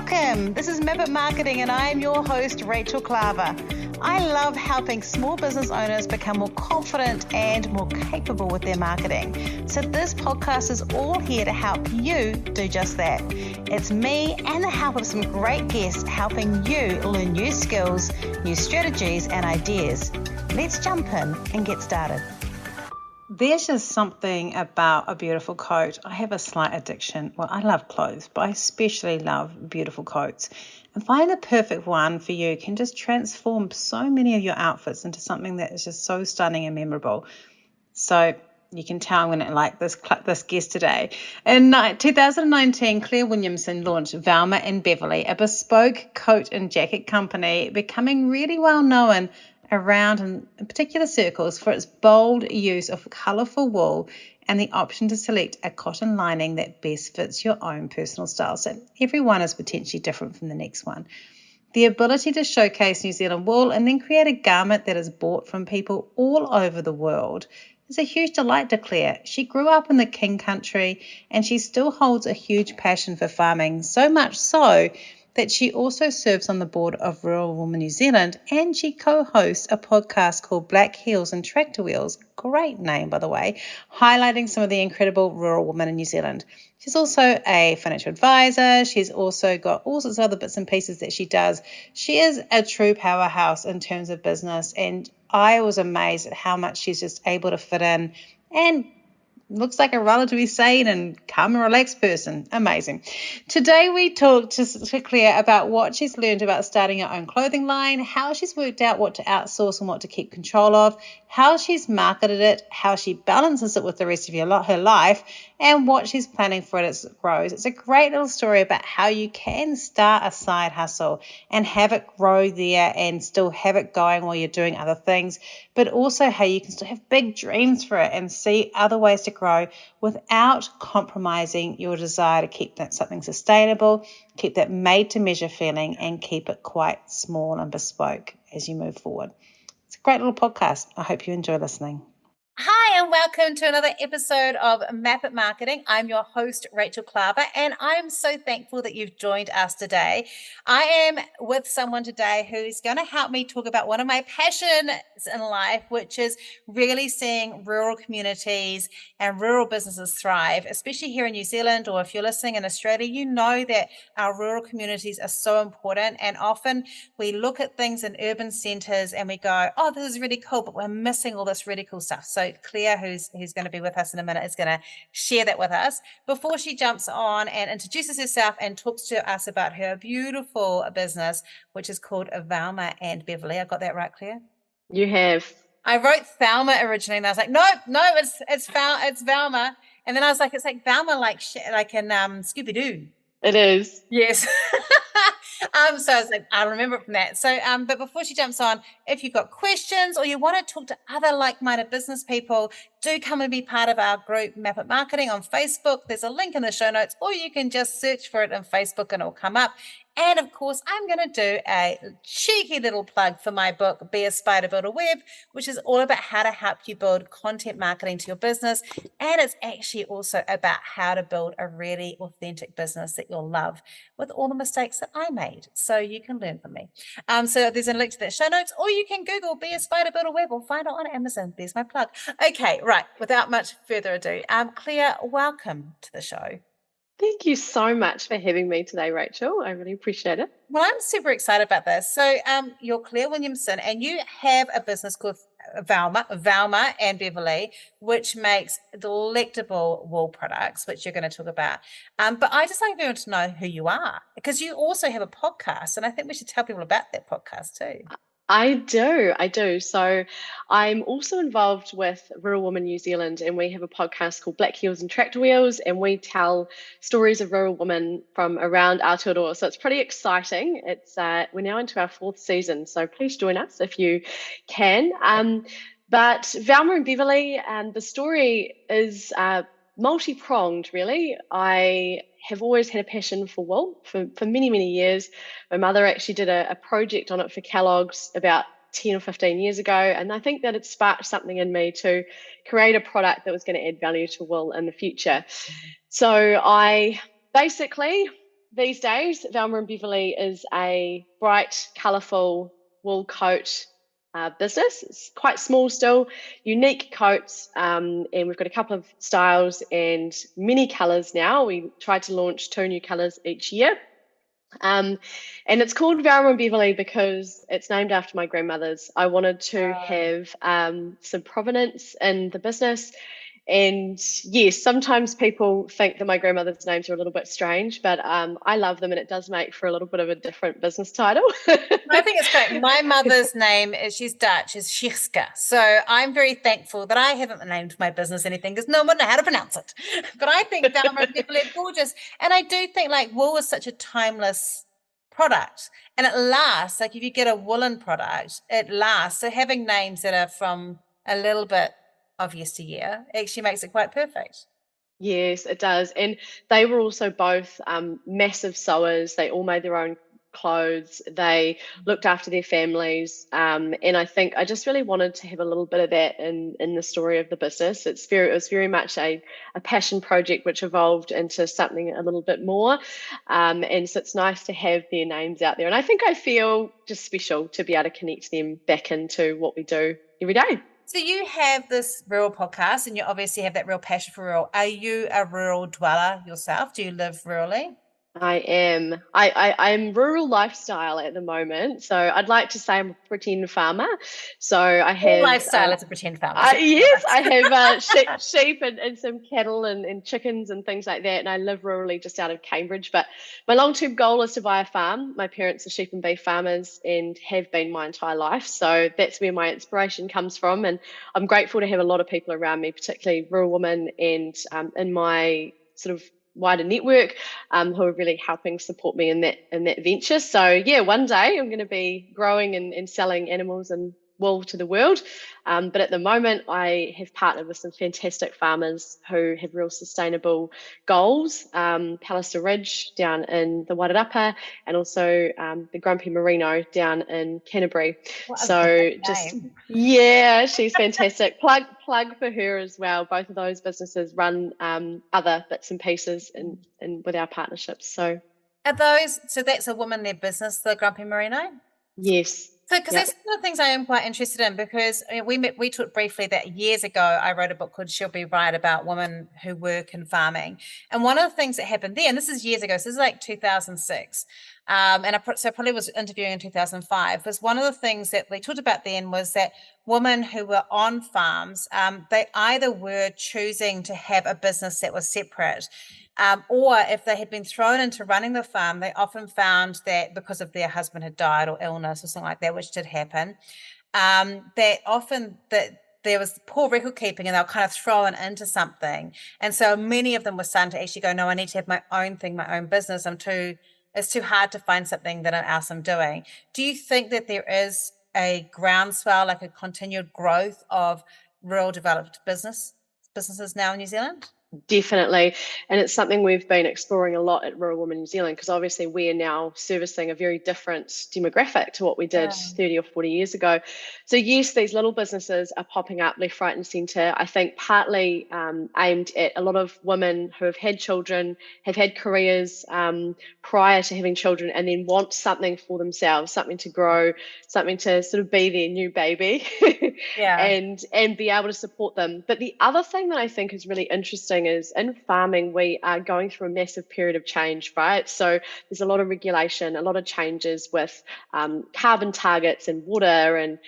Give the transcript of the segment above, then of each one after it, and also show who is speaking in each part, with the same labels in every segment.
Speaker 1: Welcome. This is Map Marketing and I am your host, Rachel Klaver. I love helping small business owners become more confident and more capable with their marketing. So this podcast is all here to help you do just that. It's me and the help of some great guests helping you learn new skills, new strategies and ideas. Let's jump in and get started. There's just something about a beautiful coat. I have a slight addiction. Well, I love clothes, but I especially love beautiful coats. And finding the perfect one for you can just transform so many of your outfits into something that is just so stunning and memorable. So you can tell I'm going to like this guest today. In 2019, Claire Williamson launched Velma and Beverley, a bespoke coat and jacket company, becoming really well known around in particular circles for its bold use of colourful wool and the option to select a cotton lining that best fits your own personal style. So everyone is potentially different from the next one. The ability to showcase New Zealand wool and then create a garment that is bought from people all over the world is a huge delight to Claire. She grew up in the King Country and she still holds a huge passion for farming, so much so that she also serves on the board of Rural Women New Zealand, and she co-hosts a podcast called Black Heels and Tractor Wheels, great name by the way, highlighting some of the incredible rural women in New Zealand. She's also a financial advisor. She's also got all sorts of other bits and pieces that she does. She is a true powerhouse in terms of business, and I was amazed at how much she's just able to fit in and looks like a relatively sane and calm and relaxed person. Amazing. Today we talked to Claire about what she's learned about starting her own clothing line, how she's worked out what to outsource and what to keep control of, how she's marketed it, how she balances it with the rest of her life, and what she's planning for it as it grows. It's a great little story about how you can start a side hustle and have it grow there and still have it going while you're doing other things, but also how you can still have big dreams for it and see other ways to grow without compromising your desire to keep that something sustainable, keep that made to measure feeling, and keep it quite small and bespoke as you move forward. It's a great little podcast. I hope you enjoy listening. Hi, and welcome to another episode of Map It Marketing. I'm your host, Rachel Klaver, and I'm so thankful that you've joined us today. I am with someone today who's going to help me talk about one of my passions in life, which is really seeing rural communities and rural businesses thrive, especially here in New Zealand, or if you're listening in Australia, you know that our rural communities are so important, and often we look at things in urban centres and we go, oh, this is really cool, but we're missing all this really cool stuff. So Claire, who's going to be with us in a minute, is going to share that with us before she jumps on and introduces herself and talks to us about her beautiful business, which is called Velma and Beverley. I got that right, Claire?
Speaker 2: You have.
Speaker 1: I wrote Thelma originally, and I was like, no, it's Velma. And then I was like, it's like Velma, like in Scooby Doo.
Speaker 2: It is.
Speaker 1: Yes. So I was like, I remember it from that. So, but before she jumps on, if you've got questions or you want to talk to other like-minded business people, do come and be part of our group, Map It Marketing, on Facebook. There's a link in the show notes, or you can just search for it on Facebook and it'll come up. And of course, I'm going to do a cheeky little plug for my book, Be a Spider, Build a Web, which is all about how to help you build content marketing to your business. And it's actually also about how to build a really authentic business that you'll love with all the mistakes that I made. So you can learn from me. So there's a link to the show notes, or you can Google Be a Spider, Build a Web, or find it on Amazon. There's my plug. Okay, right. Without much further ado, Claire, welcome to the show.
Speaker 2: Thank you so much for having me today, Rachel. I really appreciate it.
Speaker 1: Well, I'm super excited about this. So you're Claire Williamson, and you have a business called Velma and Beverley, which makes delectable wool products, which you're going to talk about. But I just like everyone to know who you are, because you also have a podcast, and I think we should tell people about that podcast too.
Speaker 2: I do. So I'm also involved with Rural Women New Zealand, and we have a podcast called Black Heels and Tractor Wheels, and we tell stories of rural women from around Aotearoa. So it's pretty exciting. It's we're now into our 4th season, so please join us if you can. But Velma and Beverley, the story is multi-pronged, really. I have always had a passion for wool for many, many years. My mother actually did a project on it for Kellogg's about 10 or 15 years ago, and I think that it sparked something in me to create a product that was going to add value to wool in the future. So I basically these days, Velma and Beverley is a bright, colourful wool coat business. It's quite small still, unique coats, and we've got a couple of styles and many colours now. We try to launch 2 new colours each year. And it's called Velma and Beverley because it's named after my grandmothers. I wanted to have some provenance in the business. And yes, sometimes people think that my grandmother's names are a little bit strange, but I love them, and it does make for a little bit of a different business title.
Speaker 1: I think it's great. My mother's name she's Dutch, is Shirska. So I'm very thankful that I haven't named my business anything because no one knows how to pronounce it. But I think Velma and Beverley are gorgeous. And I do think like wool is such a timeless product, and it lasts. Like if you get a woolen product, it lasts. So having names that are from a little bit of yesteryear actually makes it quite perfect.
Speaker 2: Yes, it does. And they were also both massive sewers. They all made their own clothes. They looked after their families. And I think I just really wanted to have a little bit of that in the story of the business. It was very much a passion project which evolved into something a little bit more. And so it's nice to have their names out there. And I think I feel just special to be able to connect them back into what we do every day.
Speaker 1: So you have this rural podcast and you obviously have that real passion for rural. Are you a rural dweller yourself? Do you live rurally?
Speaker 2: I am. I'm rural lifestyle at the moment. So I'd like to say I'm a pretend farmer. So I have
Speaker 1: lifestyle as a pretend farmer.
Speaker 2: Yes, I have sheep and some cattle and chickens and things like that. And I live rurally just out of Cambridge. But my long-term goal is to buy a farm. My parents are sheep and beef farmers and have been my entire life. So that's where my inspiration comes from. And I'm grateful to have a lot of people around me, particularly rural women and in my sort of wider network who are really helping support me in that venture. So yeah, one day I'm going to be growing and selling animals and wool to the world. But at the moment, I have partnered with some fantastic farmers who have real sustainable goals. Palliser Ridge down in the Wairarapa, and also the Grumpy Merino down in Canterbury. So just yeah, she's fantastic. Plug for her as well. Both of those businesses run other bits and pieces in with our partnerships. So
Speaker 1: that's a woman-led business, the Grumpy Merino?
Speaker 2: Yes.
Speaker 1: So, because that's one of the things I am quite interested in, because we talked briefly that years ago I wrote a book called She'll Be Right about women who work in farming. And one of the things that happened there, and this is years ago, so this is like 2006, and I probably was interviewing in 2005, was one of the things that we talked about then was that women who were on farms, they either were choosing to have a business that was separate, or if they had been thrown into running the farm, they often found that because of their husband had died or illness or something like that, which did happen, that often that there was poor record keeping and they were kind of thrown into something. And so many of them were starting to actually go, no, I need to have my own thing, my own business. It's too hard to find something that else I'm doing. Do you think that there is a groundswell, like a continued growth of rural developed businesses now in New Zealand?
Speaker 2: Definitely. And it's something we've been exploring a lot at Rural Women New Zealand, because obviously we are now servicing a very different demographic to what we did 30 or 40 years ago. So yes, these little businesses are popping up left, right and centre. I think partly aimed at a lot of women who have had children, have had careers prior to having children, and then want something for themselves, something to grow, something to sort of be their new baby and be able to support them. But the other thing that I think is really interesting is in farming, we are going through a massive period of change, right? So there's a lot of regulation, a lot of changes with carbon targets and water and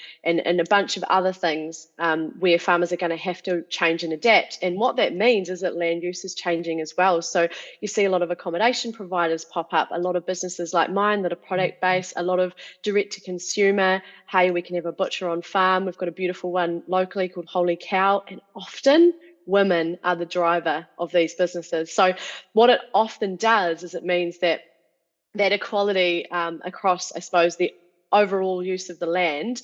Speaker 2: a bunch of other things where farmers are going to have to change and adapt. And what that means is that land use is changing as well. So you see a lot of accommodation providers pop up, a lot of businesses like mine that are product based, a lot of direct to consumer. Hey, we can have a butcher on farm. We've got a beautiful one locally called Holy Cow, and often women are the driver of these businesses. So what it often does is it means that equality across, I suppose, the overall use of the land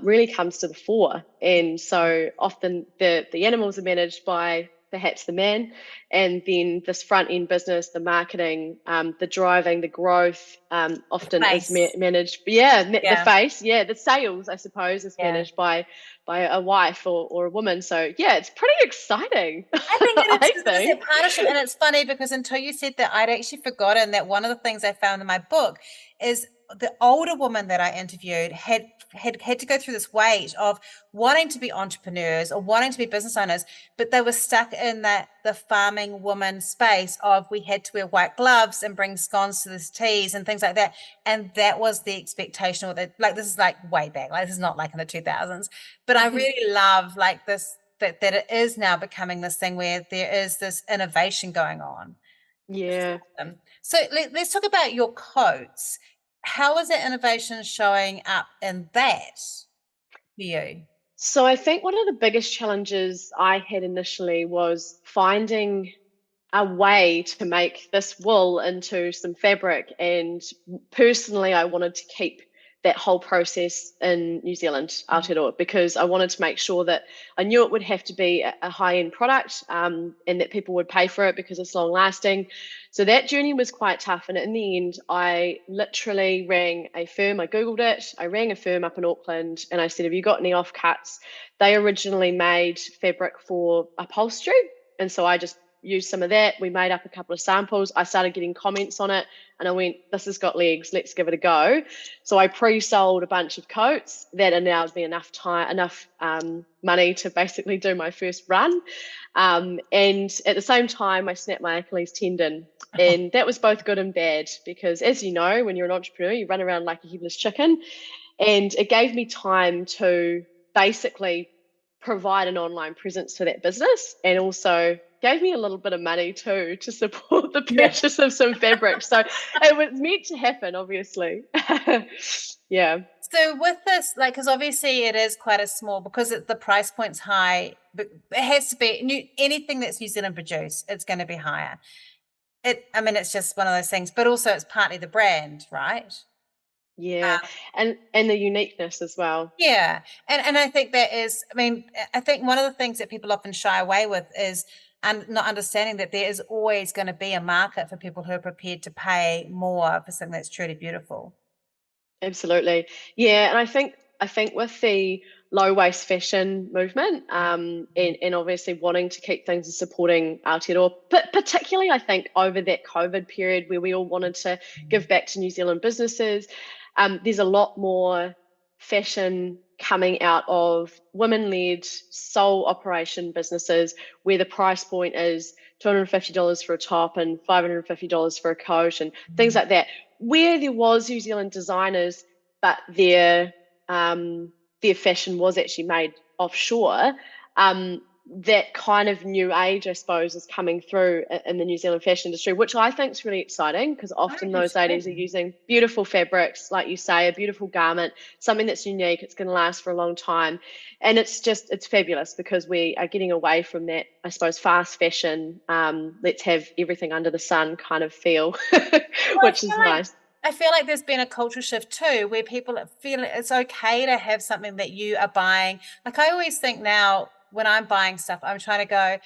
Speaker 2: really comes to the fore. And so often the animals are managed by perhaps the man, and then this front end business, the marketing, the driving, the growth, often is managed. The face, the sales, I suppose, is managed by a wife or a woman. So it's pretty exciting.
Speaker 1: I think it is that partnership, and it's funny because until you said that, I'd actually forgotten that one of the things I found in my book is the older woman that I interviewed had to go through this weight of wanting to be entrepreneurs or wanting to be business owners, but they were stuck in the farming woman space of we had to wear white gloves and bring scones to the teas and things like that. And that was the expectation. Like, this is like way back. Like, this is not like in the 2000s. But I really love like this, that it is now becoming this thing where there is this innovation going on.
Speaker 2: Yeah.
Speaker 1: So let's talk about your coats. How is that innovation showing up in that for you?
Speaker 2: So I think one of the biggest challenges I had initially was finding a way to make this wool into some fabric. And personally, I wanted to keep that whole process in New Zealand, Aotearoa, because I wanted to make sure that I knew it would have to be a high-end product, and that people would pay for it because it's long-lasting. So that journey was quite tough. And in the end, I literally rang a firm. I Googled it. I rang a firm up in Auckland and I said, have you got any offcuts? They originally made fabric for upholstery. And so I just used some of that. We made up a couple of samples. I started getting comments on it and I went, this has got legs, let's give it a go. So I pre-sold a bunch of coats. That allowed me enough money to basically do my first run. And at the same time, I snapped my Achilles tendon. And that was both good and bad because, as you know, when you're an entrepreneur, you run around like a headless chicken. And it gave me time to basically provide an online presence for that business, and also gave me a little bit of money too to support the purchase of some fabric. So it was meant to happen, obviously. Yeah.
Speaker 1: So with this, like, because obviously it is quite a small, because the price point's high, but it has to be anything that's New Zealand produced, it's going to be higher. It's just one of those things, but also it's partly the brand, right?
Speaker 2: Yeah, and the uniqueness as well.
Speaker 1: Yeah, and I think that is, I think one of the things that people often shy away with is not understanding that there is always going to be a market for people who are prepared to pay more for something that's truly beautiful.
Speaker 2: Absolutely. Yeah, and I think with the low waste fashion movement, and obviously wanting to keep things and supporting Aotearoa, but particularly I think over that COVID period where we all wanted to give back to New Zealand businesses, there's a lot more fashion coming out of women-led sole operation businesses where the price point is $250 for a top and $550 for a coat and things like that, where there was New Zealand designers, but their fashion was actually made offshore. That kind of new age, I suppose, is coming through in the New Zealand fashion industry, which I think is really exciting because often those ladies are using beautiful fabrics, like you say, a beautiful garment, something that's unique, it's going to last for a long time. And it's fabulous because we are getting away from that, I suppose, fast fashion, let's have everything under the sun kind of feel, which is nice.
Speaker 1: I feel like there's been a cultural shift too, where people feel it's okay to have something that you are buying. Like, I always think now, when I'm buying stuff, I'm trying to go,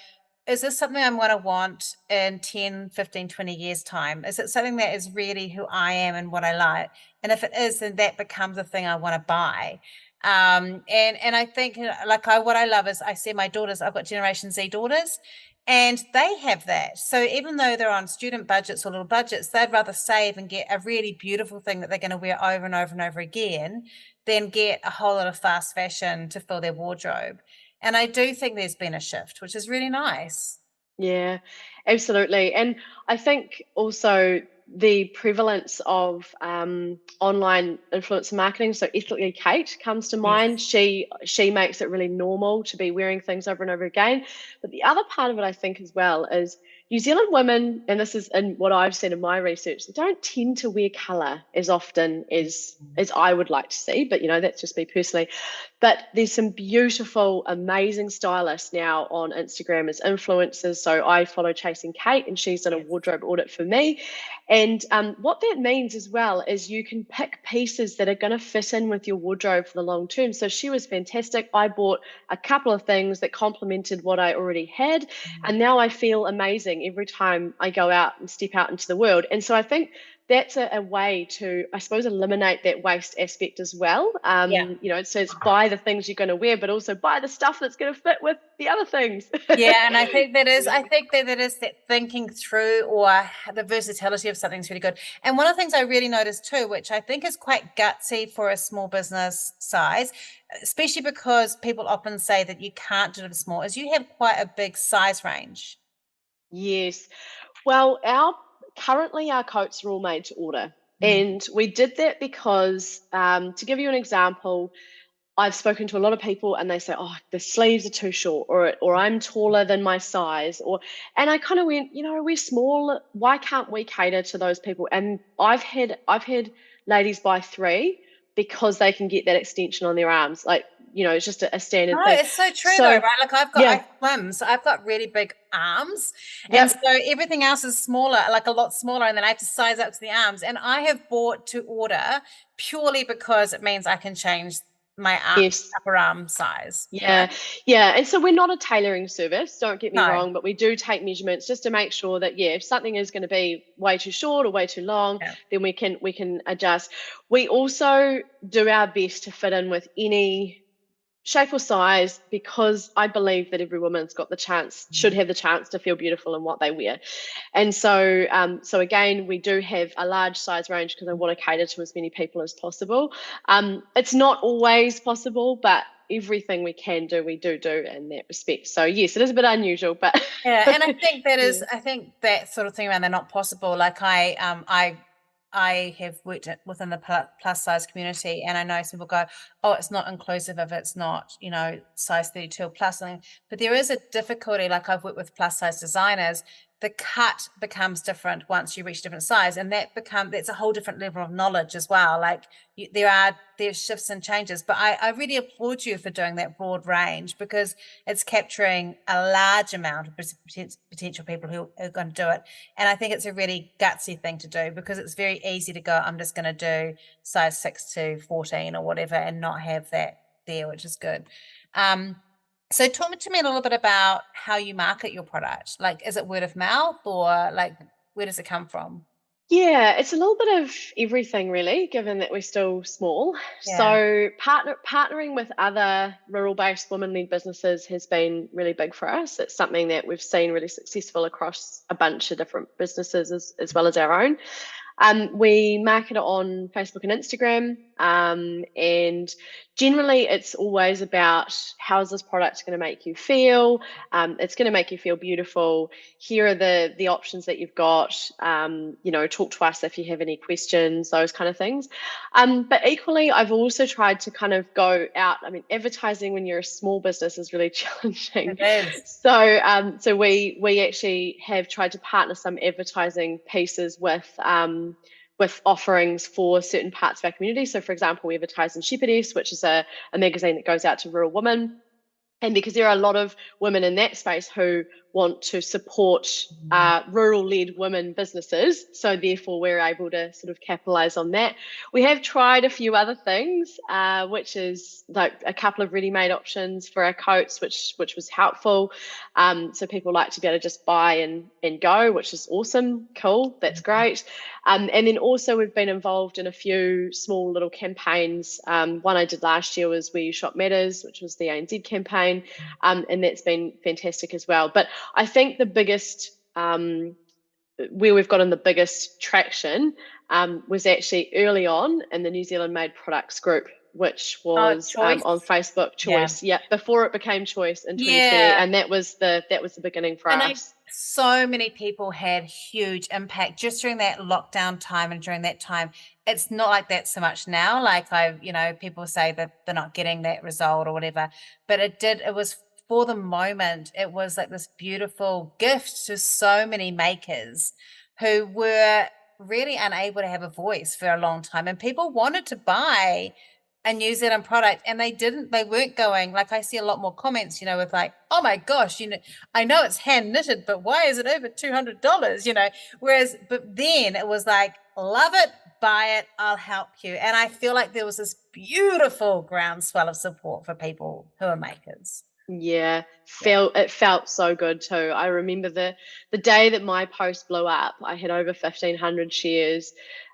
Speaker 1: is this something I'm going to want in 10, 15, 20 years time? Is it something that is really who I am and what I like? And if it is, then that becomes a thing I want to buy. And I think, what I love is I see my daughters, I've got Generation Z daughters, and they have that. So even though they're on student budgets or little budgets, they'd rather save and get a really beautiful thing that they're going to wear over and over and over again than get a whole lot of fast fashion to fill their wardrobe. And I do think there's been a shift, which is really nice.
Speaker 2: Yeah, absolutely. And I think also the prevalence of online influencer marketing, so Ethically Kate comes to mind. She makes it really normal to be wearing things over and over again. But the other part of it, I think, as well, is New Zealand women, and this is in what I've seen in my research, they don't tend to wear colour as often as I would like to see. But, that's just me personally. But there's some beautiful, amazing stylists now on Instagram as influencers. So I follow Chasing Kate, and she's done a wardrobe audit for me. And what that means as well is you can pick pieces that are going to fit in with your wardrobe for the long term. So she was fantastic. I bought a couple of things that complemented what I already had. And now I feel amazing every time I go out and step out into the world. And so I think that's a way to, I suppose, eliminate that waste aspect as well. So it's buy the things you're going to wear, but also buy the stuff that's going to fit with the other things.
Speaker 1: Yeah, and I think that is that thinking through, or the versatility of something's really good. And one of the things I really noticed too, which I think is quite gutsy for a small business size, especially because people often say that you can't do it small, is you have quite a big size range.
Speaker 2: Yes. Well, currently our coats are all made to order. And we did that because, to give you an example, I've spoken to a lot of people and they say, oh, the sleeves are too short, or I'm taller than my size, and I kind of went, we're small. Why can't we cater to those people? And I've had ladies buy 3 because they can get that extension on their arms. Like, it's just a standard thing.
Speaker 1: It's so true though, right? Like I swim, so I've got really big arms, and so everything else is smaller, like a lot smaller, and then I have to size up to the arms. And I have bought to order purely because it means I can change my upper arm size.
Speaker 2: Yeah. And so we're not a tailoring service, don't get me wrong, but we do take measurements just to make sure that, if something is going to be way too short or way too long, then we can adjust. We also do our best to fit in with any shape or size, because I believe that every woman's got the chance, should have the chance to feel beautiful in what they wear. And so again, we do have a large size range because I want to cater to as many people as possible. It's not always possible, but everything we can do, we do in that respect. So yes, it is a bit unusual, but
Speaker 1: and I think that is, I think that sort of thing around they're not possible. Like I have worked within the plus size community, and I know some people go, oh, it's not inclusive if it's not, size 32 or plus. But there is a difficulty. Like I've worked with plus size designers, the cut becomes different once you reach different size, and that's a whole different level of knowledge as well. Like there's shifts and changes, but I really applaud you for doing that broad range, because it's capturing a large amount of potential people who are going to do it. And I think it's a really gutsy thing to do, because it's very easy to go, I'm just going to do size 6 to 14 or whatever, and not have that there, which is good. So talk to me a little bit about how you market your product. Like, is it word of mouth, or like, where does it come from?
Speaker 2: Yeah, it's a little bit of everything really, given that we're still small. So partnering with other rural-based women-led businesses has been really big for us. It's something that we've seen really successful across a bunch of different businesses as well as our own. We market it on Facebook and Instagram, and generally it's always about, how is this product going to make you feel? It's going to make you feel beautiful. Here are the options that you've got. Talk to us if you have any questions, those kind of things. But equally, I've also tried to kind of go out. I mean, advertising when you're a small business is really challenging.
Speaker 1: It is.
Speaker 2: So we actually have tried to partner some advertising pieces with offerings for certain parts of our community. So, for example, we advertise in Shepherdess, which is a magazine that goes out to rural women. And because there are a lot of women in that space who want to support rural-led women businesses, so therefore we're able to sort of capitalize on that. We have tried a few other things, which is like a couple of ready-made options for our coats, which was helpful. So people like to be able to just buy and go, which is awesome. Cool, that's great. And then also we've been involved in a few small little campaigns. One I did last year was Where You Shop Matters, which was the ANZ campaign, and that's been fantastic as well. But I think the biggest, where we've gotten the biggest traction was actually early on in the New Zealand Made Products group, which was on Facebook. Choice, before it became Choice in 2020, and that was the beginning for us.
Speaker 1: So many people had huge impact just during that lockdown time, and during that time, it's not like that so much now. Like people say that they're not getting that result or whatever, but it was for the moment. It was like this beautiful gift to so many makers who were really unable to have a voice for a long time, and people wanted to buy a New Zealand product, and they weren't going, like, I see a lot more comments, with like, oh my gosh, I know it's hand knitted, but why is it over $200? Whereas, but then it was like, love it, buy it, I'll help you. And I feel like there was this beautiful groundswell of support for people who are makers.
Speaker 2: Yeah, it felt so good too. I remember the day that my post blew up, I had over 1,500 shares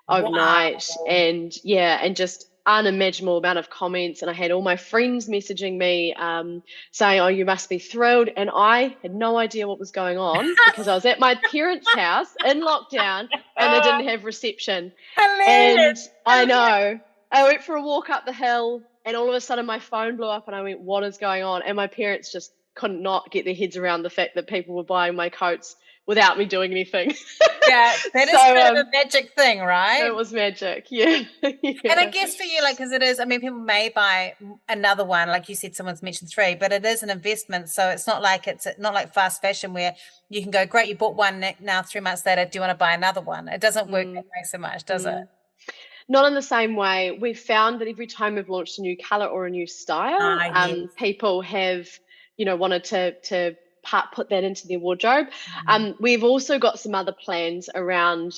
Speaker 2: overnight.
Speaker 1: Wow.
Speaker 2: and just unimaginable amount of comments, and I had all my friends messaging me saying, oh, you must be thrilled, and I had no idea what was going on because I was at my parents' house in lockdown and they didn't have reception.
Speaker 1: Hilarious.
Speaker 2: And I know, I went for a walk up the hill, and all of a sudden my phone blew up and I went, what is going on? And my parents just could not get their heads around the fact that people were buying my coats without me doing anything.
Speaker 1: Yeah, that is kind of a magic thing, right?
Speaker 2: It was magic, yeah.
Speaker 1: And I guess for you, like, because it is, I mean, people may buy another one, like you said, someone's mentioned 3, but it is an investment. So it's not like fast fashion where you can go, great, you bought one, now 3 months later, do you want to buy another one? It doesn't work that way so much, does it?
Speaker 2: Not in the same way. We've found that every time we've launched a new colour or a new style,
Speaker 1: yes.
Speaker 2: people have, wanted to put that into their wardrobe. We've also got some other plans around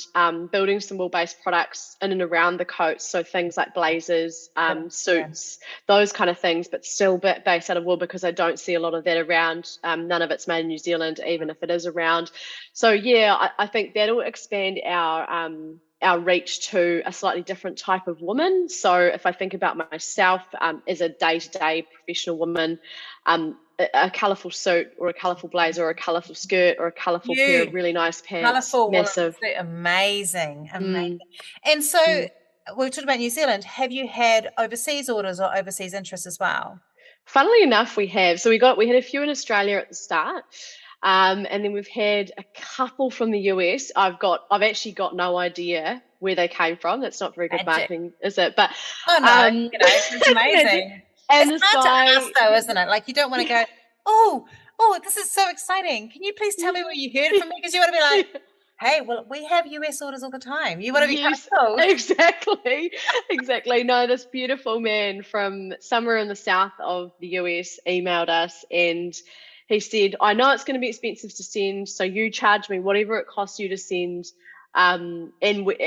Speaker 2: building some wool-based products in and around the coats, so things like blazers, suits, those kind of things, but still based out of wool, because I don't see a lot of that around. None of it's made in New Zealand, even if it is around. So yeah, I think that'll expand our reach to a slightly different type of woman. So if I think about myself as a day-to-day professional woman, a colourful suit or a colourful blazer or a colourful skirt or a colourful pair of really nice pants.
Speaker 1: Colourful,
Speaker 2: massive.
Speaker 1: Amazing. And so we talked about New Zealand. Have you had overseas orders or overseas interest as well?
Speaker 2: Funnily enough, we have. So we had a few in Australia at the start. And then we've had a couple from the US. I've actually got no idea where they came from. That's not very good marketing, is it? But
Speaker 1: it's amazing.
Speaker 2: And
Speaker 1: it's hard to ask, though, isn't it? Like, you don't want to go, oh, this is so exciting. Can you please tell me where you heard it from me? Because you want to be like, hey, well, we have US orders all the time. You want to be comfortable.
Speaker 2: Exactly. No, this beautiful man from somewhere in the south of the US emailed us, and he said, I know it's going to be expensive to send, so you charge me whatever it costs you to send. And in the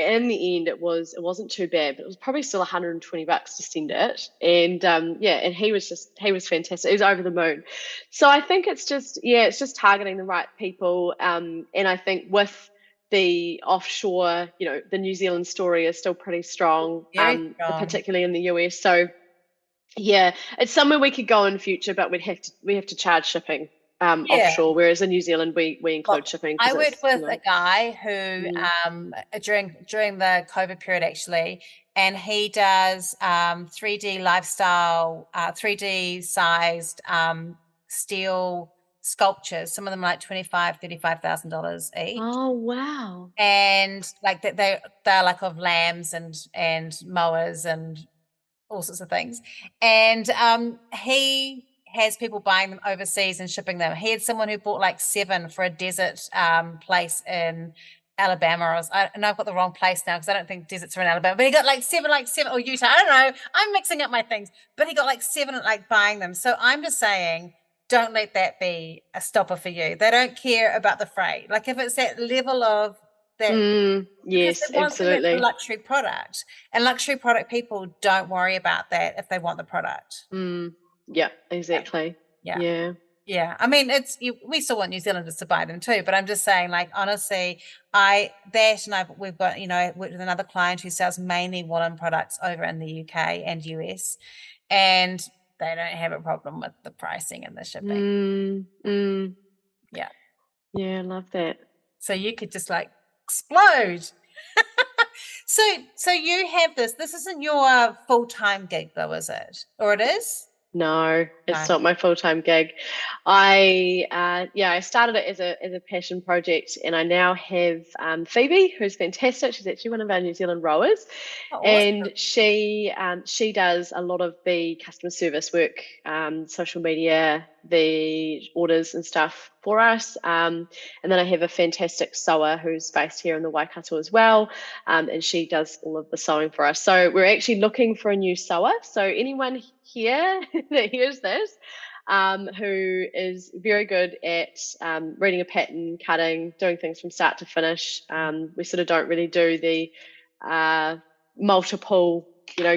Speaker 2: end, it wasn't too bad, but it was probably still $120 to send it. And and he was fantastic. He was over the moon. So I think it's just targeting the right people. And I think with the offshore, the New Zealand story is still pretty strong, particularly in the US. So yeah, it's somewhere we could go in future, but we have to charge shipping offshore, whereas in New Zealand we include shipping.
Speaker 1: I worked with a guy who during the COVID period, actually, and he does 3D lifestyle, 3D sized steel sculptures, some of them like $25,000-$35,000 each.
Speaker 2: Oh wow.
Speaker 1: And like they're like of lambs and mowers and all sorts of things. And he has people buying them overseas and shipping them. He had someone who bought like 7 for a desert place in Alabama. And I've got the wrong place now because I don't think deserts are in Alabama. But he got like 7 or Utah. I don't know. I'm mixing up my things. But he got like 7 like buying them. So I'm just saying, don't let that be a stopper for you. They don't care about the freight. Like if it's that level of that,
Speaker 2: yes, absolutely,
Speaker 1: luxury product, and luxury product people don't worry about that if they want the product.
Speaker 2: Yeah, exactly. Yeah.
Speaker 1: I mean, we still want New Zealanders to buy them too, but I'm just saying, like, honestly, we've got, worked with another client who sells mainly woolen products over in the UK and US, and they don't have a problem with the pricing and the shipping. Yeah,
Speaker 2: I love that.
Speaker 1: So you could just like explode. So you have this isn't your full-time gig though, is it? Or it is?
Speaker 2: No, it's
Speaker 1: No.
Speaker 2: not my full-time gig. I started it as a passion project, and I now have Phoebe, who's fantastic. She's actually one of our New Zealand rowers,
Speaker 1: Oh, awesome.
Speaker 2: and she does a lot of the customer service work, social media, the orders and stuff for us. And then I have a fantastic sewer who's based here in the Waikato as well, and she does all of the sewing for us. So we're actually looking for a new sewer. So anyone here that hears this, who is very good at reading a pattern, cutting, doing things from start to finish. We sort of don't really do the multiple,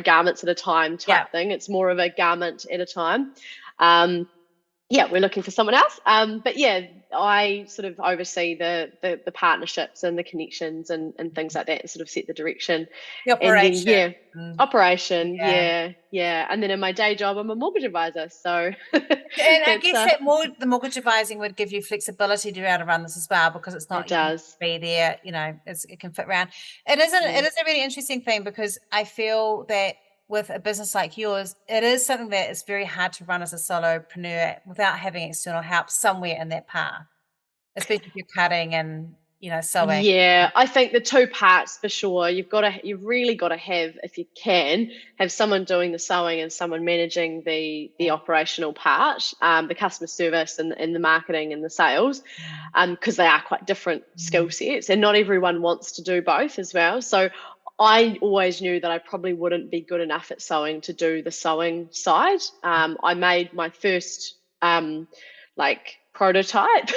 Speaker 2: garments at a time type thing. It's more of a garment at a time. We're looking for someone else. But yeah, I sort of oversee the partnerships and the connections and things like that, and sort of set the direction.
Speaker 1: The operation.
Speaker 2: And then, operation. Yeah. And then in my day job, I'm a mortgage advisor. So,
Speaker 1: and I guess the mortgage advising would give you flexibility to be able to run this as well, because it's not,
Speaker 2: it does
Speaker 1: be there, it can fit around. It is a really interesting thing, because I feel that with a business like yours, it is something that is very hard to run as a solopreneur without having external help somewhere in that path, especially if you're cutting and sewing.
Speaker 2: Yeah, I think the two parts for sure. You've really got to have, if you can, have someone doing the sewing and someone managing the operational part, the customer service and the marketing and the sales, because they are quite different skill sets, and not everyone wants to do both as well. So I always knew that I probably wouldn't be good enough at sewing to do the sewing side. I made my first prototype,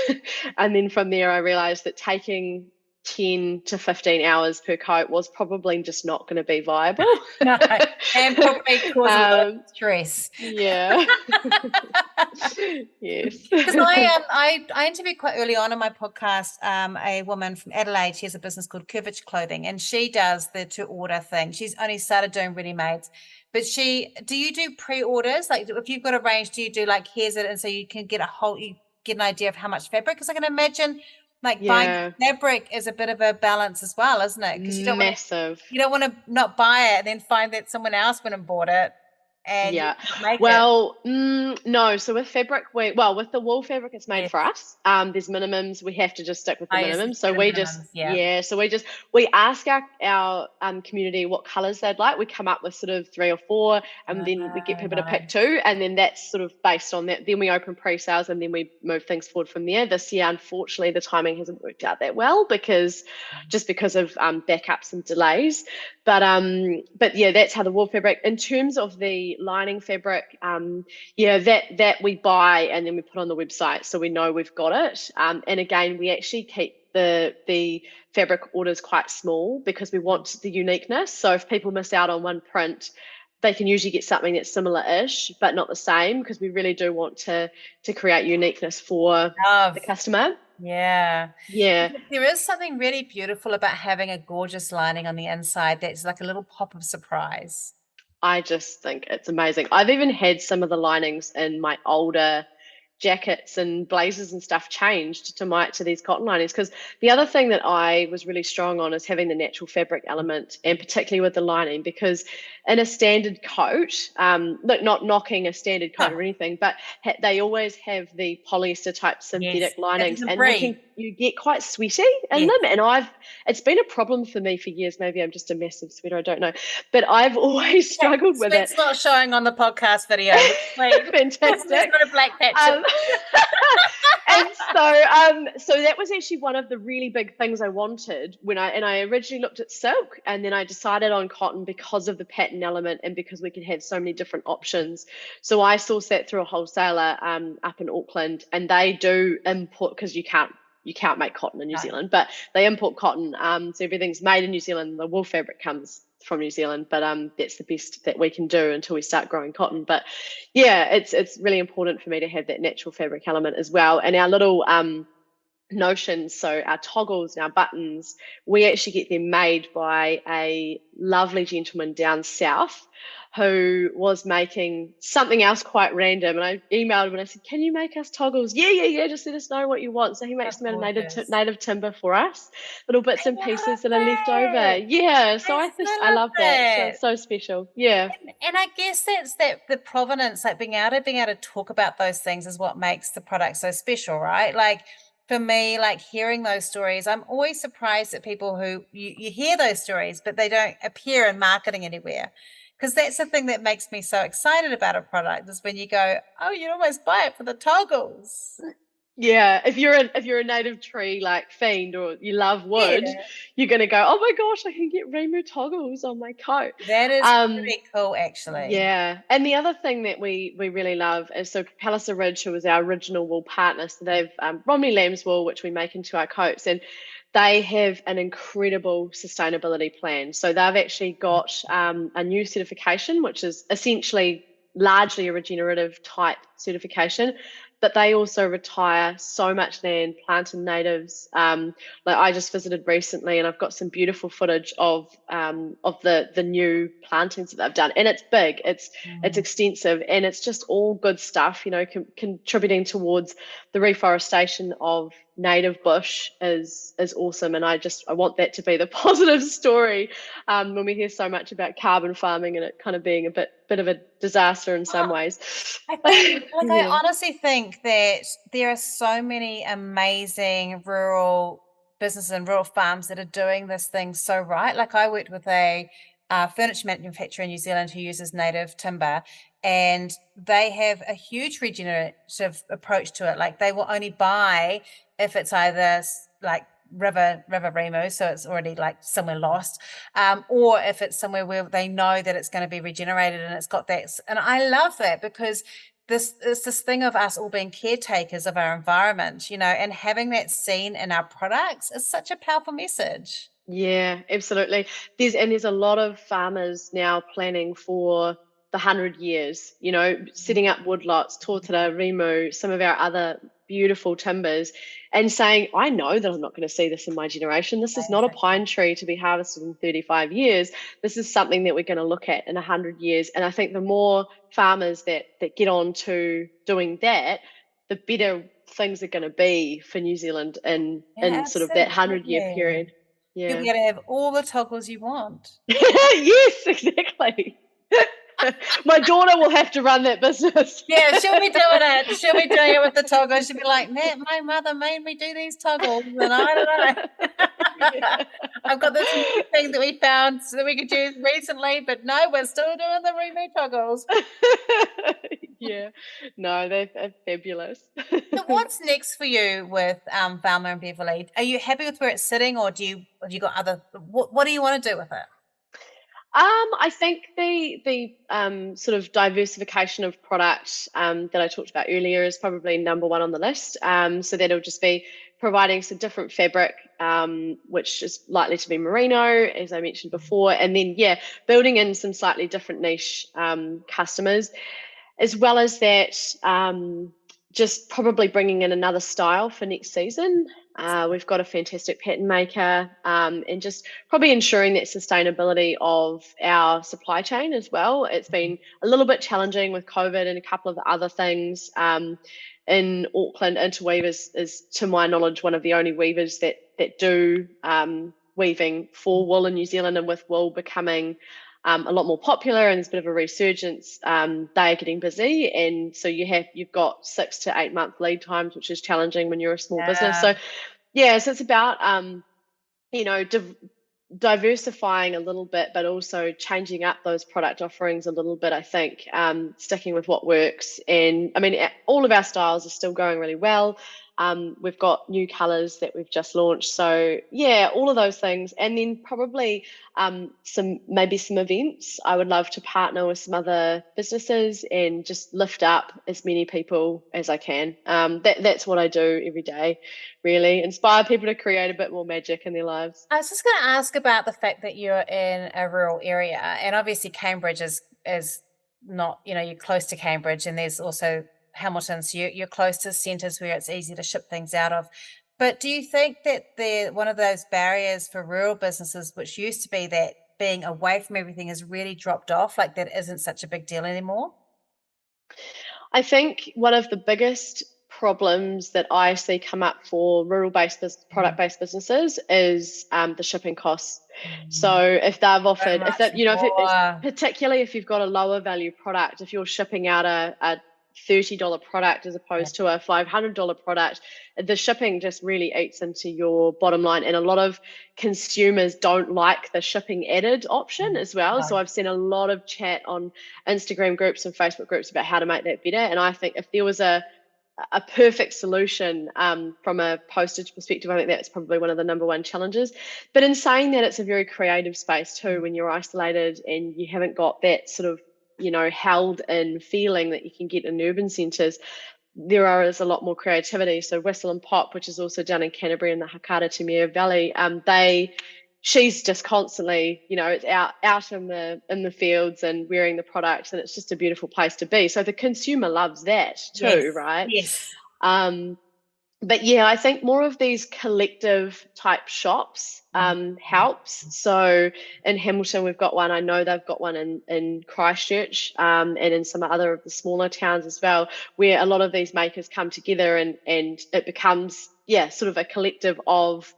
Speaker 2: and then from there I realized that taking 10 to 15 hours per coat was probably just not going to be viable.
Speaker 1: No, and probably cause a lot of stress.
Speaker 2: Yeah. Yes.
Speaker 1: Because I interviewed quite early on in my podcast a woman from Adelaide. She has a business called Curvature Clothing, and she does the to-order thing. She's only started doing ready-mades. But do you do pre-orders? Like, if you've got a range, do you do like, here's it, and so you can get an idea of how much fabric? Because I can imagine buying fabric is a bit of a balance as well, isn't it? Because you don't want to not buy it and then find that someone else went and bought it. And
Speaker 2: no. So with fabric, with the wool fabric, it's made for us. There's minimums. We have to just stick with the minimums. So we ask our community what colours they'd like. We come up with sort of 3 or 4, and then we get people to pick 2, and then that's sort of based on that. Then we open pre-sales, and then we move things forward from there. This year, unfortunately, the timing hasn't worked out that well because of backups and delays. But yeah, that's how the wool fabric. In terms of the lining fabric, that we buy and then we put on the website, so we know we've got it. And again, we actually keep the fabric orders quite small because we want the uniqueness. So if people miss out on one print, they can usually get something that's similar-ish but not the same, because we really do want to create uniqueness for the customer.
Speaker 1: Yeah.
Speaker 2: There
Speaker 1: is something really beautiful about having a gorgeous lining on the inside that's like a little pop of surprise.
Speaker 2: I just think it's amazing. I've even had some of the linings in my older jackets and blazers and stuff changed to these cotton linings, because the other thing that I was really strong on is having the natural fabric element, and particularly with the lining, because in a standard coat, not knocking a standard coat or anything, but they always have the polyester type synthetic linings, and you get quite sweaty in them. And it's been a problem for me for years. Maybe I'm just a massive sweater, I don't know, but I've always struggled with it.
Speaker 1: It's not showing on the podcast video.
Speaker 2: Fantastic.
Speaker 1: It's not a black patch.
Speaker 2: And so that was actually one of the really big things I wanted when I originally looked at silk, and then I decided on cotton because of the pattern element and because we could have so many different options. So I sourced that through a wholesaler up in Auckland, and they do import, because you can't make cotton in New Zealand, but they import cotton. So everything's made in New Zealand. The wool fabric comes from New Zealand, but that's the best that we can do until we start growing cotton. But yeah, it's really important for me to have that natural fabric element as well. And our little notions. So our toggles and our buttons, we actually get them made by a lovely gentleman down south who was making something else quite random. And I emailed him and I said, "Can you make us toggles?" Yeah. Just let us know what you want. So he makes
Speaker 1: That's
Speaker 2: them out of
Speaker 1: gorgeous.
Speaker 2: native timber for us, little bits
Speaker 1: I
Speaker 2: and
Speaker 1: love
Speaker 2: pieces that are left over.
Speaker 1: that.
Speaker 2: Yeah. So
Speaker 1: I
Speaker 2: I
Speaker 1: love
Speaker 2: love that. So
Speaker 1: that.
Speaker 2: it's so special. Yeah.
Speaker 1: And I guess that's that the provenance, like being able to talk about those things is what makes the product so special, right? Like for me, like hearing those stories, I'm always surprised at people who you hear those stories, but they don't appear in marketing anywhere. Because that's the thing that makes me so excited about a product is when you go, oh, you'd almost buy it for the toggles.
Speaker 2: Yeah, if you're a native tree like fiend or you love wood,
Speaker 1: Yeah,
Speaker 2: you're gonna go, "Oh my gosh, I can get rainbow toggles on my coat."
Speaker 1: that is
Speaker 2: Um,
Speaker 1: pretty cool, actually.
Speaker 2: yeah, and the other thing that we really love is so Palliser Ridge, who was our original wool partner, so they've Romney lamb's wool, which we make into our coats, and they have an incredible sustainability plan. So they've actually got a new certification, which is essentially largely a regenerative type certification, but they also retire so much land, planting natives. Like I just visited recently, and I've got some beautiful footage of the new plantings that they've done, and it's big, it's
Speaker 1: Mm.
Speaker 2: extensive, and it's just all good stuff. You know, contributing towards the reforestation of native bush is awesome, and I want that to be the positive story when we hear so much about carbon farming and it kind of being a bit of a disaster in some ways.
Speaker 1: I think, like, I
Speaker 2: Yeah.
Speaker 1: honestly think that there are so many amazing rural businesses and rural farms that are doing this thing so right. Like, I worked with a furniture manufacturer in New Zealand who uses native timber, and they have a huge regenerative approach to it. Like, they will only buy if it's either like river remu, so it's already like somewhere lost, or if it's somewhere where they know that it's going to be regenerated and it's got that. And I love that because this thing of us all being caretakers of our environment, and having that seen in our products is such a powerful message.
Speaker 2: Yeah, absolutely. There's a lot of farmers now planning for the 100 years, setting up woodlots, tōtara, rimu, some of our other beautiful timbers, and saying, I know that I'm not going to see this in my generation. This is not a
Speaker 1: Amazing.
Speaker 2: pine tree to be harvested in 35 years. This is something that we're going to look at in 100 years. And I think the more farmers that get on to doing that, the better things are going to be for New Zealand in
Speaker 1: Yeah,
Speaker 2: sort of that 100-year
Speaker 1: absolutely.
Speaker 2: period.
Speaker 1: You'll
Speaker 2: Yeah.
Speaker 1: be able to have all the toggles you want.
Speaker 2: Yes, exactly. My daughter will have to run that business.
Speaker 1: Yeah, she'll be doing it. She'll be doing it with the toggles. She'll be like, my mother made me do these toggles, and I don't know. I've got this new thing that we found so that we could use recently, but no, we're still doing the remove toggles.
Speaker 2: Yeah, no, they're fabulous.
Speaker 1: So what's next for you with Velma and Beverley? Are you happy with where it's sitting, or have you got other? What do you want to do with it?
Speaker 2: I think the sort of diversification of product that I talked about earlier is probably number one on the list. So that'll just be providing some different fabric, which is likely to be merino, as I mentioned before, and then building in some slightly different niche customers, as well as that. Just probably bringing in another style for next season. We've got a fantastic pattern maker, and just probably ensuring that sustainability of our supply chain as well. It's been a little bit challenging with COVID and a couple of the other things. In Auckland, Interweave is, to my knowledge, one of the only weavers that do weaving for wool in New Zealand, and with wool becoming a lot more popular and there's a bit of a resurgence, they are getting busy, and so you've got 6 to 8 month lead times, which is challenging when you're a small business. So so it's about diversifying a little bit, but also changing up those product offerings a little bit. I think sticking with what works, and I mean all of our styles are still going really well. We've got new colours that we've just launched, so all of those things, and then probably some events. I would love to partner with some other businesses and just lift up as many people as I can. That's what I do every day, really inspire people to create a bit more magic in their lives.
Speaker 1: I was just going to ask about the fact that you're in a rural area, and obviously Cambridge is not, you're close to Cambridge, and there's also Hamilton, so you're close to centres where it's easy to ship things out of. But do you think that one of those barriers for rural businesses, which used to be that being away from everything, has really dropped off? Like that isn't such a big deal anymore?
Speaker 2: I think one of the biggest problems that I see come up for rural-based product-based businesses is the shipping costs. So if they've offered, if that, if it's particularly if you've got a lower value product, if you're shipping out a $30 product as opposed to a $500 product, the shipping just really eats into your bottom line. And a lot of consumers don't like the shipping added option as well. So I've seen a lot of chat on Instagram groups and Facebook groups about how to make that better. And I think if there was a perfect solution from a postage perspective, I think that's probably one of the number one challenges. But in saying that, it's a very creative space too when you're isolated and you haven't got that sort of held in feeling that you can get in urban centres. There is a lot more creativity. So Whistle and Pop, which is also down in Canterbury in the Hakata Temere Valley, she's just constantly, it's out in the fields and wearing the products, and it's just a beautiful place to be. So the consumer loves that too, right?
Speaker 1: Yes.
Speaker 2: But yeah, I think more of these collective type shops helps. So in Hamilton, we've got one. I know they've got one in Christchurch and in some other of the smaller towns as well, where a lot of these makers come together and it becomes, sort of a collective of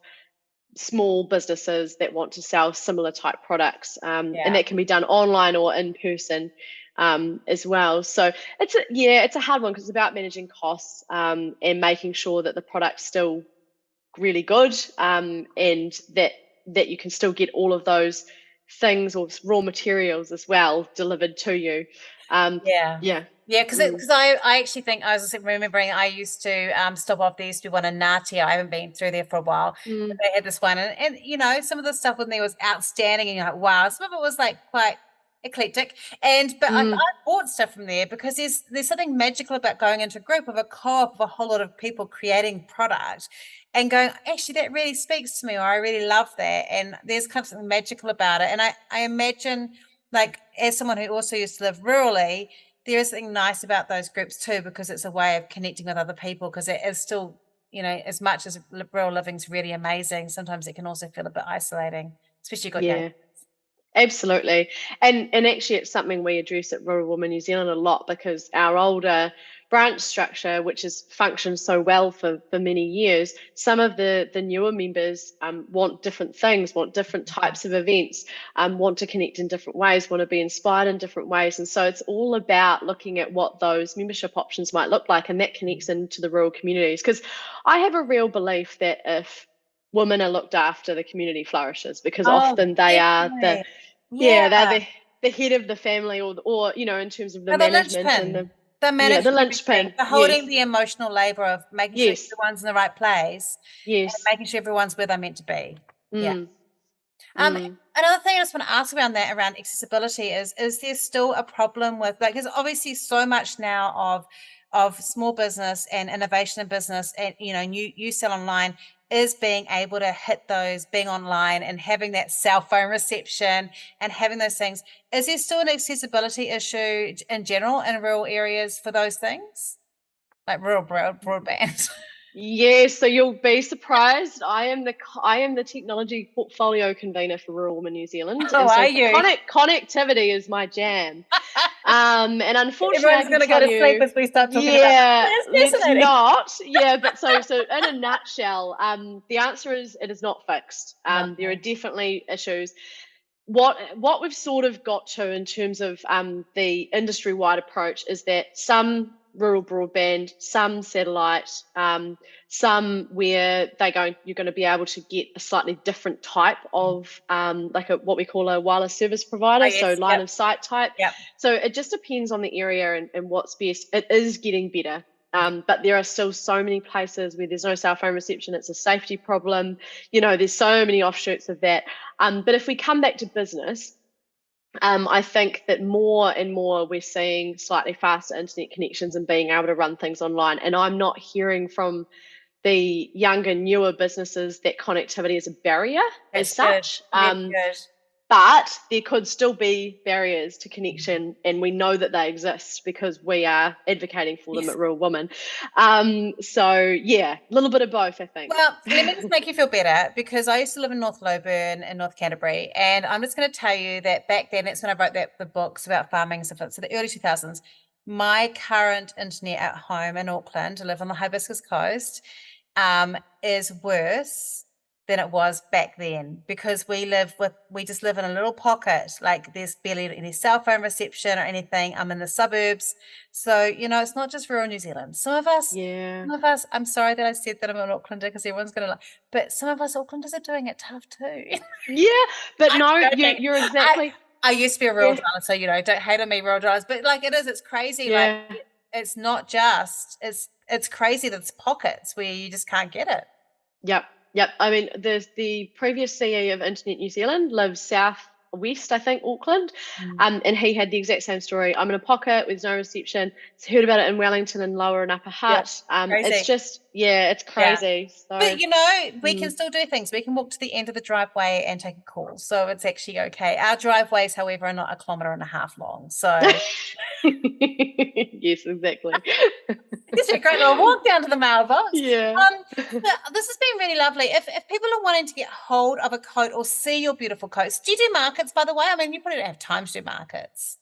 Speaker 2: small businesses that want to sell similar type products. And that can be done online or in person as well. So it's a hard one because it's about managing costs and making sure that the product's still really good and that you can still get all of those things or raw materials as well delivered to you.
Speaker 1: Because I actually think I was remembering I used to stop off. There used to be one in Ngatea. I haven't been through there for a while. But they had this one, and some of the stuff in there was outstanding, and you're like, wow. Some of it was like quite eclectic, but I bought stuff from there because there's something magical about going into a group of a co-op of a whole lot of people creating product and going, actually that really speaks to me, or I really love that, and there's kind of something magical about it. And I imagine, like, as someone who also used to live rurally, there is something nice about those groups too, because it's a way of connecting with other people, because it is still, as much as rural living's really amazing, sometimes it can also feel a bit isolating, especially if you've got young.
Speaker 2: Absolutely. And actually it's something we address at Rural Women New Zealand a lot, because our older branch structure, which has functioned so well for many years, some of the newer members want different things, want different types of events, want to connect in different ways, want to be inspired in different ways. And so it's all about looking at what those membership options might look like, and that connects into the rural communities. Because I have a real belief that if women are looked after, the community flourishes, because often they are they're the head of the family, or in terms of the management and the linchpin,
Speaker 1: the holding the emotional labor of making sure everyone's in the right place, and making sure everyone's where they're meant to be. Another thing I just want to ask around accessibility is there still a problem with, like, there's obviously so much now of small business and innovation in business, and you sell online, is being able to hit those, being online and having that cell phone reception and having those things. Is there still an accessibility issue in general in rural areas for those things, like rural broadband?
Speaker 2: Yes, so you'll be surprised. I am the technology portfolio convener for Rural Women New Zealand.
Speaker 1: Oh, are you?
Speaker 2: Connectivity is my jam. And unfortunately,
Speaker 1: everyone's going to go to sleep as we start talking about it.
Speaker 2: Let's not. But so in a nutshell, the answer is it is not fixed. There are definitely issues. What we've sort of got to in terms of the industry-wide approach is that some rural broadband, some satellite, some where you're going to be able to get a slightly different type of what we call a wireless service provider, so line of sight type. So it just depends on the area and what's best. It is getting better. But there are still so many places where there's no cell phone reception. It's a safety problem. There's so many offshoots of that. But if we come back to business, I think that more and more we're seeing slightly faster internet connections and being able to run things online. And I'm not hearing from the younger, newer businesses that connectivity is a barrier as such. But there could still be barriers to connection, and we know that they exist because we are advocating for them at Real Woman. So yeah, a little bit of both, I think.
Speaker 1: Well, let me just make you feel better, because I used to live in North Loburn in North Canterbury, and I'm just going to tell you that back then, that's when I wrote the books about farming, so the early 2000s. My current internet at home in Auckland, I live on the Hibiscus Coast, is worse than it was back then, because we just live in a little pocket. Like, there's barely any cell phone reception or anything. I'm in the suburbs, so it's not just rural New Zealand. Some of us, I'm sorry that I said that I'm an Aucklander, because everyone's gonna but some of us Aucklanders are doing it tough too.
Speaker 2: Yeah, but no, you're exactly.
Speaker 1: I used to be a rural dweller, so don't hate on me, rural dwellers, but it's crazy.
Speaker 2: Yeah.
Speaker 1: Like, it's not just it's crazy that there's pockets where you just can't get it.
Speaker 2: Yep. I mean, there's the previous CEO of Internet New Zealand lives southwest, I think, Auckland, and he had the exact same story. I'm in a pocket with no reception. He's heard about it in Wellington and Lower and Upper Hutt. It's just, it's crazy. Yeah. So,
Speaker 1: but we can still do things. We can walk to the end of the driveway and take a call, so it's actually okay. Our driveways, however, are not 1.5 kilometres long, so.
Speaker 2: Yes, exactly.
Speaker 1: It's a great little walk down to the mailbox.
Speaker 2: Yeah.
Speaker 1: This has been really lovely. If people are wanting to get hold of a coat or see your beautiful coats, do you do markets, by the way? I mean, you probably don't have time to do markets.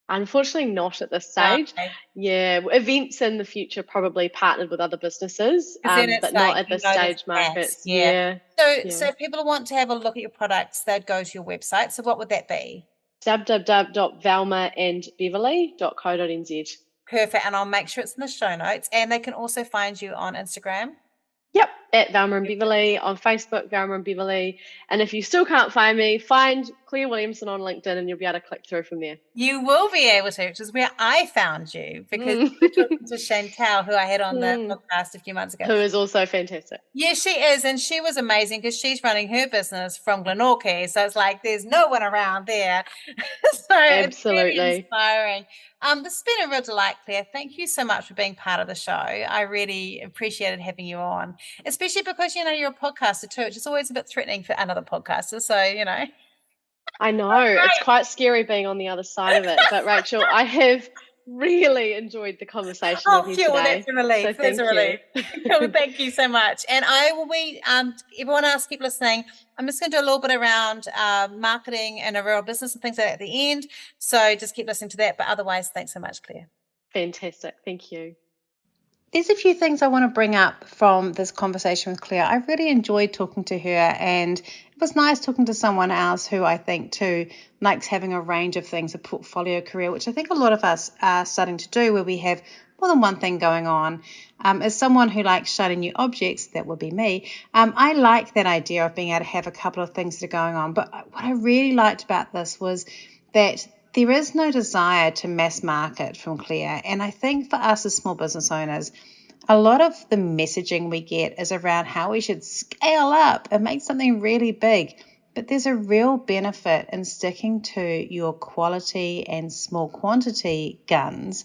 Speaker 2: Unfortunately, not at this stage. Okay. Yeah, events in the future, probably partnered with other businesses, but not at this stage markets. Yeah.
Speaker 1: So if people want to have a look at your products, they'd go to your website. So what would that be?
Speaker 2: www.velmaandbeverley.co.nz.
Speaker 1: Perfect. And I'll make sure it's in the show notes. And they can also find you on Instagram.
Speaker 2: Yep, at Velma and Beverley, on Facebook, Velma and Beverley. And if you still can't find me, find Claire Williamson on LinkedIn and you'll be able to click through from there.
Speaker 1: You will be able to, which is where I found you, because you were talking to Chantal, who I had on the podcast a few months ago.
Speaker 2: Who is also fantastic.
Speaker 1: Yeah, she is. And she was amazing, because she's running her business from Glenorchy. So it's like there's no one around there. So
Speaker 2: absolutely.
Speaker 1: It's really inspiring. This has been a real delight, Claire. Thank you so much for being part of the show. I really appreciated having you on, especially because, you're a podcaster too, which is always a bit threatening for another podcaster. So,
Speaker 2: I know. It's quite scary being on the other side of it. But, Rachel, I have really enjoyed the conversation with you today.
Speaker 1: That's a relief.
Speaker 2: So
Speaker 1: that's a relief. Thank you so much. And I will be, everyone else, keep listening. I'm just going to do a little bit around marketing and a real business and things like that at the end. So just keep listening to that. But otherwise, thanks so much, Claire.
Speaker 2: Fantastic. Thank you.
Speaker 1: There's a few things I want to bring up from this conversation with Claire. I really enjoyed talking to her, and it was nice talking to someone else who I think too likes having a range of things, a portfolio career, which I think a lot of us are starting to do, where we have more than one thing going on. As someone who likes shiny new objects, that would be me, I like that idea of being able to have a couple of things that are going on. But what I really liked about this was that there is no desire to mass market from Claire. And I think for us as small business owners, a lot of the messaging we get is around how we should scale up and make something really big. But there's a real benefit in sticking to your quality and small quantity guns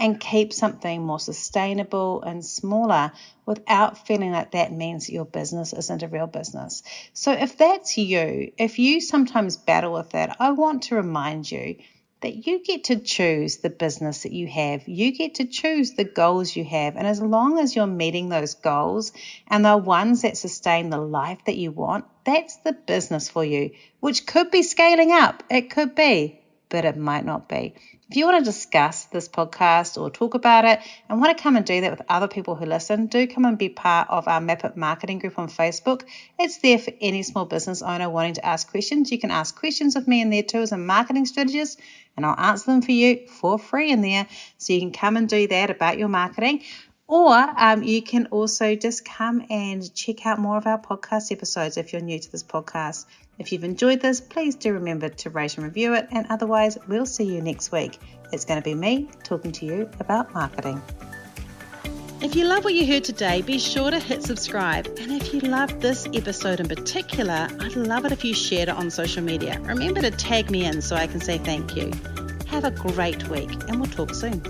Speaker 1: and keep something more sustainable and smaller without feeling like that means your business isn't a real business. So if that's you, if you sometimes battle with that, I want to remind you that you get to choose the business that you have. You get to choose the goals you have. And as long as you're meeting those goals and the ones that sustain the life that you want, that's the business for you, which could be scaling up. It could be, but it might not be. If you want to discuss this podcast or talk about it and want to come and do that with other people who listen, do come and be part of our Map It Marketing group on Facebook. It's there for any small business owner wanting to ask questions. You can ask questions of me in there too as a marketing strategist, and I'll answer them for you for free in there. So you can come and do that about your marketing. Or you can also just come and check out more of our podcast episodes if you're new to this podcast. If you've enjoyed this, please do remember to rate and review it. And otherwise, we'll see you next week. It's going to be me talking to you about marketing. If you love what you heard today, be sure to hit subscribe. And if you loved this episode in particular, I'd love it if you shared it on social media. Remember to tag me in so I can say thank you. Have a great week, and we'll talk soon.